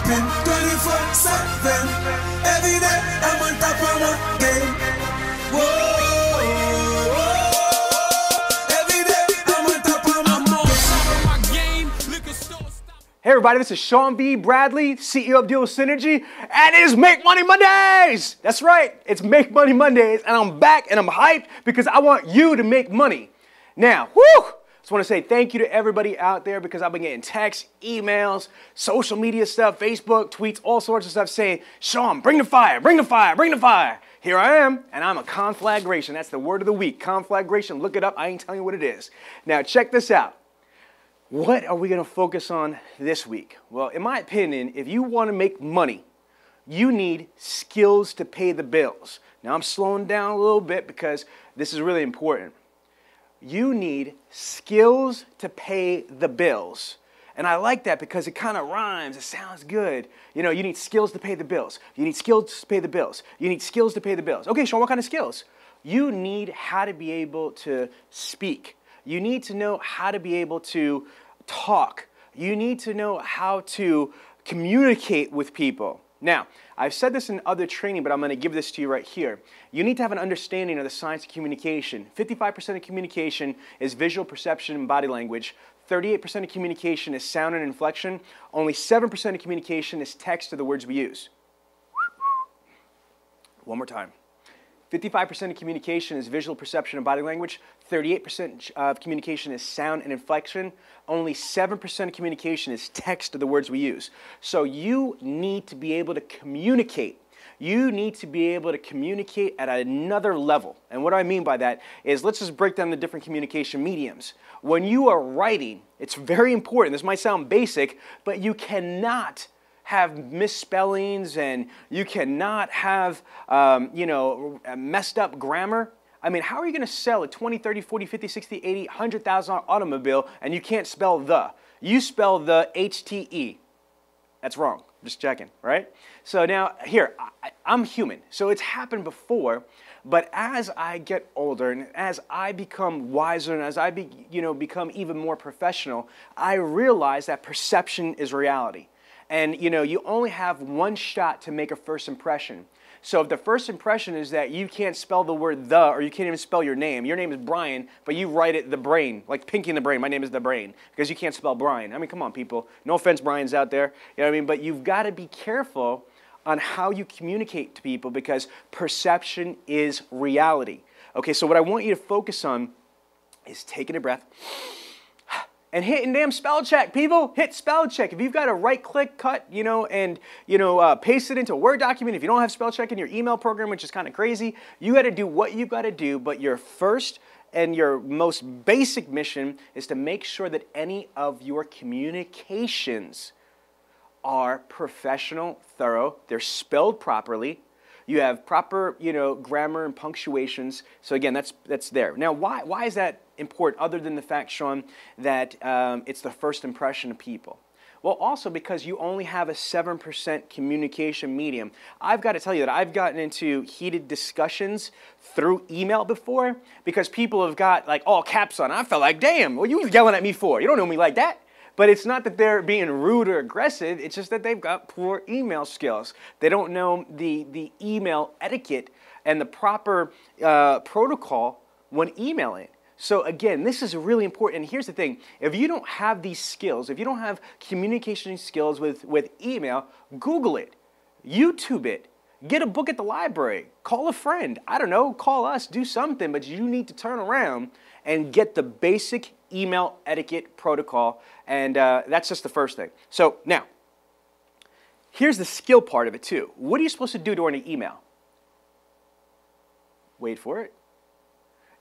popping 24/7. Every day I'm on top of my game. Whoa. Every day I'm on top of my game. Hey everybody, this is Sean B. Bradley, CEO of Deal with Synergy, and it is Make Money Mondays! That's right, it's Make Money Mondays, and I'm back and I'm hyped because I want you to make money. Now, just want to say thank you to everybody out there because I've been getting texts, emails, social media stuff, Facebook, tweets, all sorts of stuff saying, Sean, bring the fire, bring the fire, bring the fire. Here I am, and I'm a conflagration. That's the word of the week, conflagration. Look it up, I ain't telling you what it is. Now, check this out. What are we going to focus on this week? Well, in my opinion, if you want to make money, you need skills to pay the bills. Now, I'm slowing down a little bit because this is really important. You need skills to pay the bills. And I like that because it kind of rhymes. It sounds good. You know, you need skills to pay the bills. You need skills to pay the bills. You need skills to pay the bills. Okay, Sean, what kind of skills? You need how to be able to speak. You need to know how to be able to talk. You need to know how to communicate with people. Now, I've said this in other training, but I'm going to give this to you right here. You need to have an understanding of the science of communication. 55% of communication is visual perception and body language. 38% of communication is sound and inflection. Only 7% of communication is text or the words we use. One more time. 55% of communication is visual perception and body language. 38% of communication is sound and inflection. Only 7% of communication is text of the words we use. So you need to be able to communicate. You need to be able to communicate at another level. And what I mean by that is, let's just break down the different communication mediums. When you are writing, it's very important. This might sound basic, but you cannot have misspellings and you cannot have, messed up grammar. I mean, how are you going to sell a 20, 30, 40, 50, 60, 80, $100,000 automobile and you can't spell the? You spell the HTE. That's wrong. Just checking, right? So now, here, I'm human. So it's happened before, but as I get older and as I become wiser and as I become even more professional, I realize that perception is reality. And, you only have one shot to make a first impression. So if the first impression is that you can't spell the word the, or you can't even spell your name is Brian, but you write it the brain, like Pinky in the Brain, my name is the Brain, because you can't spell Brian. I mean, come on, people. No offense, Brian's out there. You know what I mean? But you've got to be careful on how you communicate to people because perception is reality. Okay, so what I want you to focus on is taking a breath and hitting damn spell check, people. Hit spell check. If you've got a right-click cut, and paste it into a Word document, if you don't have spell check in your email program, which is kind of crazy, you got to do what you got to do, but your first and your most basic mission is to make sure that any of your communications are professional, thorough, they're spelled properly, you have proper, grammar and punctuations. So again, that's there. Now, why is that important other than the fact, Sean, that it's the first impression of people? Well, also because you only have a 7% communication medium. I've got to tell you that I've gotten into heated discussions through email before because people have got like all caps on. I felt like, damn, what are you yelling at me for? You don't know me like that. But it's not that they're being rude or aggressive, it's just that they've got poor email skills. They don't know the email etiquette and the proper protocol when emailing. So again, this is really important. And here's the thing, if you don't have these skills, if you don't have communication skills with email, Google it, YouTube it, get a book at the library, call a friend, I don't know, call us, do something, but you need to turn around and get the basic email etiquette protocol, and that's just the first thing. So now, here's the skill part of it too. What are you supposed to do during an email? Wait for it.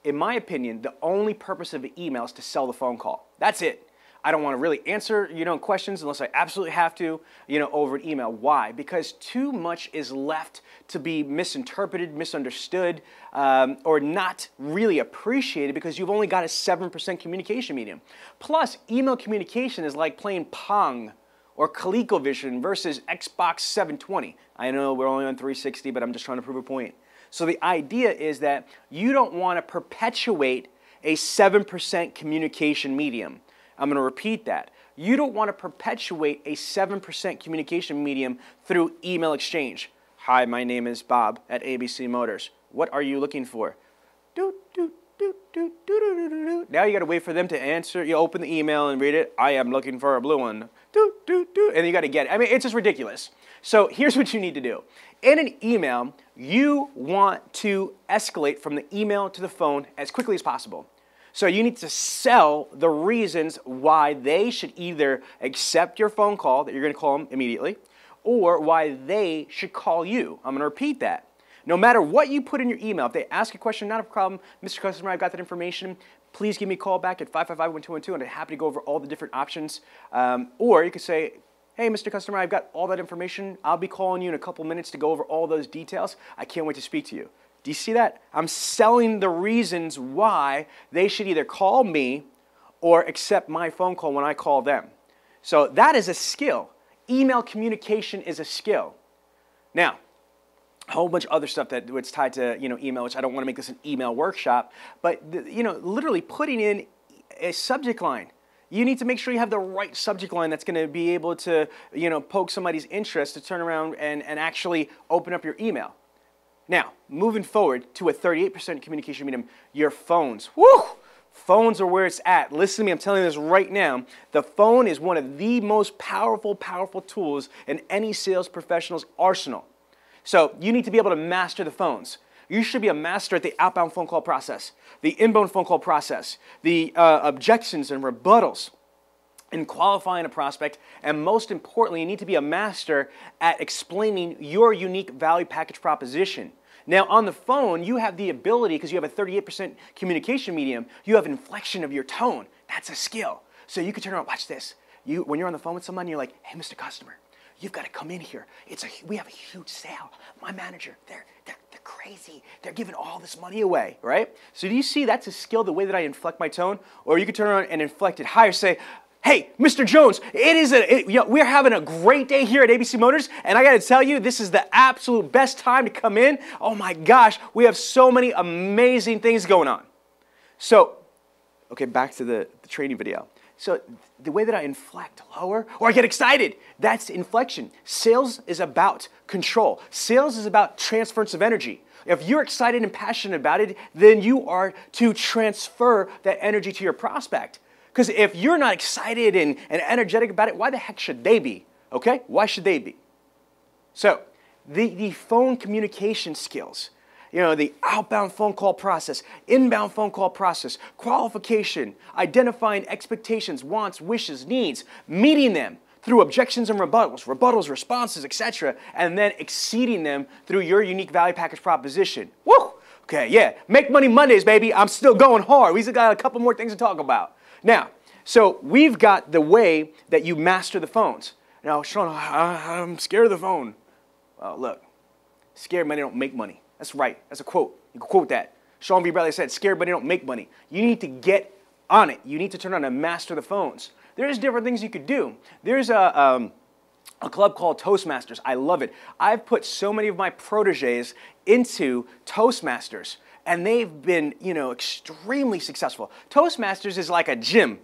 In my opinion, the only purpose of an email is to sell the phone call. That's it. I don't want to really answer, questions unless I absolutely have to, over an email. Why? Because too much is left to be misinterpreted, misunderstood, or not really appreciated because you've only got a 7% communication medium. Plus, email communication is like playing Pong or ColecoVision versus Xbox 720. I know we're only on 360, but I'm just trying to prove a point. So the idea is that you don't want to perpetuate a 7% communication medium. I'm going to repeat that. You don't want to perpetuate a 7% communication medium through email exchange. Hi, my name is Bob at ABC Motors. What are you looking for? Doot, doot, doot, doot, doot, doot, doot, doot. Now you got to wait for them to answer. You open the email and read it. I am looking for a blue one. Doot, doot, doot. And you got to get it. I mean, it's just ridiculous. So here's what you need to do. In an email, you want to escalate from the email to the phone as quickly as possible. So you need to sell the reasons why they should either accept your phone call, that you're going to call them immediately, or why they should call you. I'm going to repeat that. No matter what you put in your email, if they ask a question, not a problem, Mr. Customer, I've got that information. Please give me a call back at 555-1212, and I'm happy to go over all the different options. Or you could say, hey, Mr. Customer, I've got all that information. I'll be calling you in a couple minutes to go over all those details. I can't wait to speak to you. Do you see that? I'm selling the reasons why they should either call me or accept my phone call when I call them. So that is a skill. Email communication is a skill. Now, a whole bunch of other stuff that's tied to email, which I don't want to make this an email workshop, but literally putting in a subject line. You need to make sure you have the right subject line that's going to be able to poke somebody's interest to turn around and actually open up your email. Now, moving forward to a 38% communication medium, your phones. Woo! Phones are where it's at. Listen to me, I'm telling you this right now. The phone is one of the most powerful tools in any sales professional's arsenal. So you need to be able to master the phones. You should be a master at the outbound phone call process, the inbound phone call process, the objections and rebuttals, in qualifying a prospect, and most importantly, you need to be a master at explaining your unique value package proposition. Now, on the phone, you have the ability, because you have a 38% communication medium, you have inflection of your tone. That's a skill. So you can turn around, watch this. When you're on the phone with someone, you're like, hey, Mr. Customer, you've got to come in here. We have a huge sale. My manager, they're crazy. They're giving all this money away, right? So do you see that's a skill, the way that I inflect my tone? Or you could turn around and inflect it higher, say, hey, Mr. Jones, we're having a great day here at ABC Motors, and I got to tell you, this is the absolute best time to come in. Oh my gosh, we have so many amazing things going on. So, okay, back to the training video. So the way that I inflect lower, or I get excited, that's inflection. Sales is about control. Sales is about transference of energy. If you're excited and passionate about it, then you are to transfer that energy to your prospect. Because if you're not excited and energetic about it, why the heck should they be? Okay? Why should they be? So, the phone communication skills, the outbound phone call process, inbound phone call process, qualification, identifying expectations, wants, wishes, needs, meeting them through objections and rebuttals, responses, etc., and then exceeding them through your unique value package proposition. Woo! Okay, yeah. Make Money Mondays, baby. I'm still going hard. We still got a couple more things to talk about. Now, so we've got the way that you master the phones. Now, Sean, I'm scared of the phone. Well, look, scared money don't make money. That's right. That's a quote. You can quote that. Sean V. Bradley said, scared money don't make money. You need to get on it. You need to turn on and master the phones. There's different things you could do. There's a club called Toastmasters. I love it. I've put so many of my proteges into Toastmasters, and they've been, extremely successful. Toastmasters is like a gym.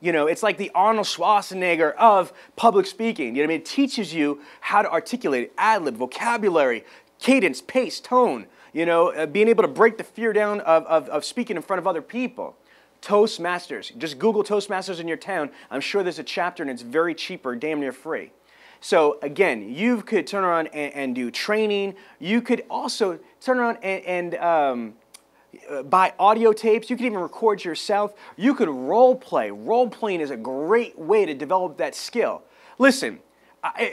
It's like the Arnold Schwarzenegger of public speaking. It teaches you how to articulate ad-lib, vocabulary, cadence, pace, tone, being able to break the fear down of speaking in front of other people. Toastmasters. Just Google Toastmasters in your town. I'm sure there's a chapter and it's very cheap or damn near free. So again, you could turn around and do training. You could also turn around and buy audio tapes. You can even record yourself. You could role play. Role playing is a great way to develop that skill. Listen,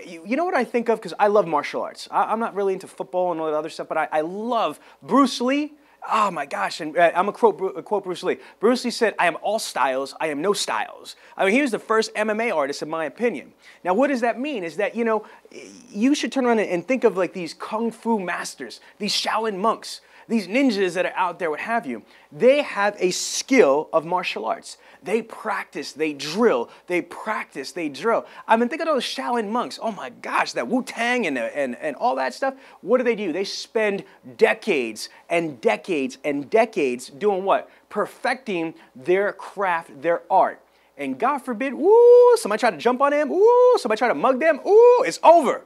you know what I think of? Because I love martial arts. I'm not really into football and all that other stuff, but I love Bruce Lee. Oh my gosh, and I'm going to quote Bruce Lee. Bruce Lee said, I am all styles, I am no styles. I mean, he was the first MMA artist in my opinion. Now what does that mean? Is that, you should turn around and think of like these kung fu masters, these Shaolin monks, these ninjas that are out there, what have you. They have a skill of martial arts. They practice, they drill, they practice, they drill. I mean, think of those Shaolin monks. Oh my gosh, that Wu-Tang and all that stuff. What do? They spend decades and decades and decades doing what? Perfecting their craft, their art. And God forbid, ooh, somebody try to jump on them, ooh, somebody try to mug them, ooh, it's over.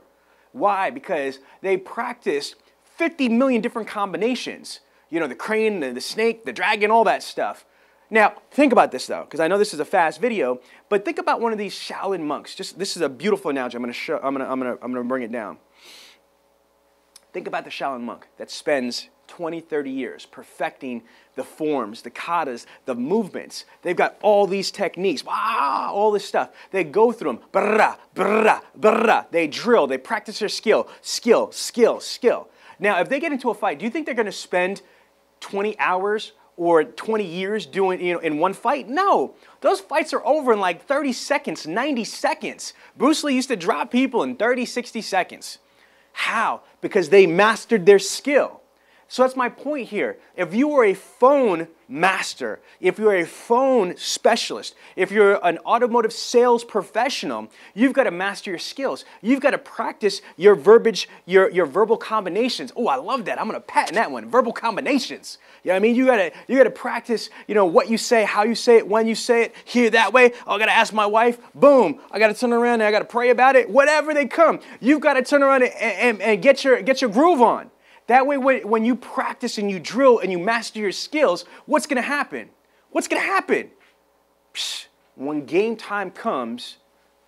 Why? Because they practiced 50 million different combinations. You know, the crane, the snake, the dragon, all that stuff. Now, think about this though, because I know this is a fast video, but think about one of these Shaolin monks. This is a beautiful analogy. I'm gonna bring it down. Think about the Shaolin monk that spends 20, 30 years perfecting the forms, the katas, the movements. They've got all these techniques, wow, all this stuff. They go through them, brrrah, brrrah, brrrah. They drill, they practice their skill. Now, if they get into a fight, do you think they're gonna spend 20 hours or 20 years doing, in one fight? No, those fights are over in like 30 seconds, 90 seconds. Bruce Lee used to drop people in 30, 60 seconds. How? Because they mastered their skill. So that's my point here. If you are a phone master, if you're a phone specialist, if you're an automotive sales professional, you've got to master your skills. You've got to practice your verbiage, your verbal combinations. Oh, I love that. I'm going to patent that one. Verbal combinations. You know what I mean? You got to practice, what you say, how you say it, when you say it, here that way. Oh, I got to ask my wife. Boom. I got to turn around and I got to pray about it. Whatever they come, you've got to turn around and get your groove on. That way, when you practice and you drill and you master your skills, what's going to happen? What's going to happen? Psh, when game time comes,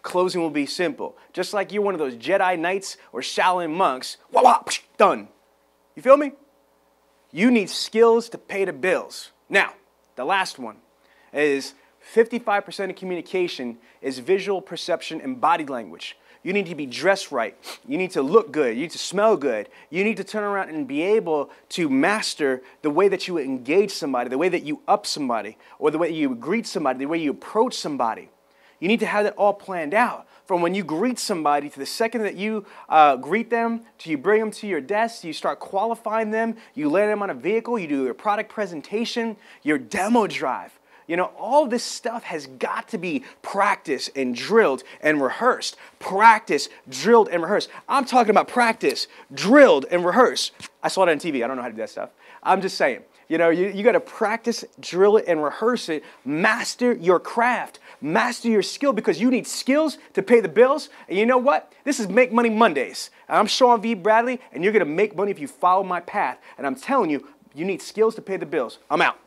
closing will be simple. Just like you're one of those Jedi Knights or Shaolin monks, wah, wah, psh, done. You feel me? You need skills to pay the bills. Now, the last one is 55% of communication is visual perception and body language. You need to be dressed right. You need to look good. You need to smell good. You need to turn around and be able to master the way that you engage somebody, the way that you up somebody, or the way you greet somebody, the way you approach somebody. You need to have that all planned out. From when you greet somebody to the second that you greet them, to you bring them to your desk, you start qualifying them, you land them on a vehicle, you do your product presentation, your demo drive. All this stuff has got to be practiced and drilled and rehearsed. Practice, drilled, and rehearsed. I'm talking about practice, drilled, and rehearsed. I saw it on TV. I don't know how to do that stuff. I'm just saying. You got to practice, drill it, and rehearse it. Master your craft. Master your skill, because you need skills to pay the bills. And you know what? This is Make Money Mondays. I'm Sean V. Bradley, and you're going to make money if you follow my path. And I'm telling you, you need skills to pay the bills. I'm out.